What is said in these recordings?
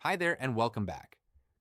Hi there and welcome back.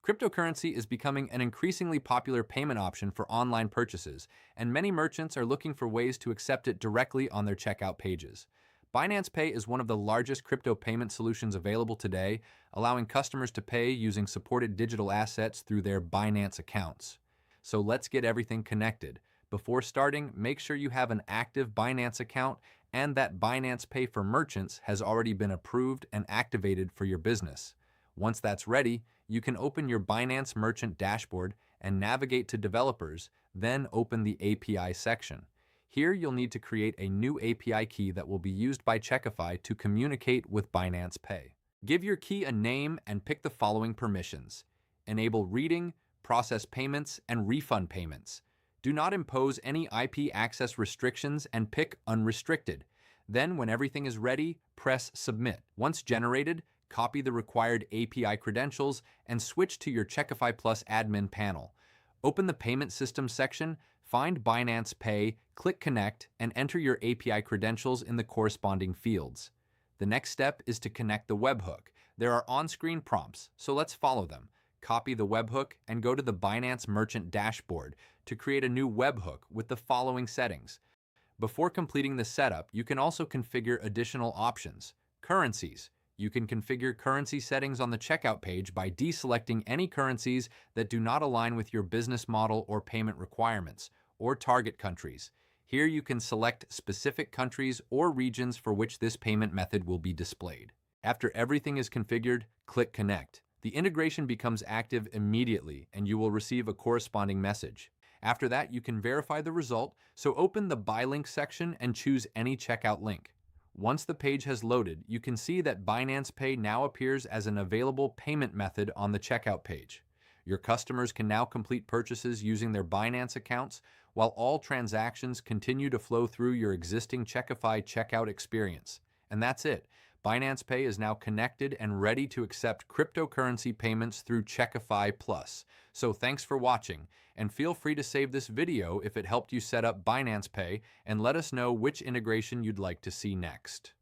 Cryptocurrency is becoming an increasingly popular payment option for online purchases, and many merchants are looking for ways to accept it directly on their checkout pages. Binance Pay is one of the largest crypto payment solutions available today, allowing customers to pay using supported digital assets through their Binance accounts. So let's get everything connected. Before starting, make sure you have an active Binance account and that Binance Pay for merchants has already been approved and activated for your business. Once that's ready, you can open your Binance Merchant dashboard and navigate to Developers, then open the API section. Here you'll need to create a new API key that will be used by Checkify to communicate with Binance Pay. Give your key a name and pick the following permissions. Enable reading, process payments, and refund payments. Do not impose any IP access restrictions and pick Unrestricted. Then, when everything is ready, press Submit. Once generated, copy the required API credentials and switch to your Checkify Plus admin panel. Open the Payment System section, find Binance Pay, click Connect, and enter your API credentials in the corresponding fields. The next step is to connect the webhook. There are on-screen prompts, so let's follow them. Copy the webhook and go to the Binance Merchant dashboard to create a new webhook with the following settings. Before completing the setup, you can also configure additional options. Currencies. You can configure currency settings on the checkout page by deselecting any currencies that do not align with your business model or payment requirements, or target countries. Here you can select specific countries or regions for which this payment method will be displayed. After everything is configured, click Connect. The integration becomes active immediately and you will receive a corresponding message. After that, you can verify the result, so open the Buy Link section and choose any checkout link. Once the page has loaded, you can see that Binance Pay now appears as an available payment method on the checkout page. Your customers can now complete purchases using their Binance accounts, while all transactions continue to flow through your existing Checkify checkout experience. And that's it. Binance Pay is now connected and ready to accept cryptocurrency payments through Checkify Plus. So thanks for watching, and feel free to save this video if it helped you set up Binance Pay and let us know which integration you'd like to see next.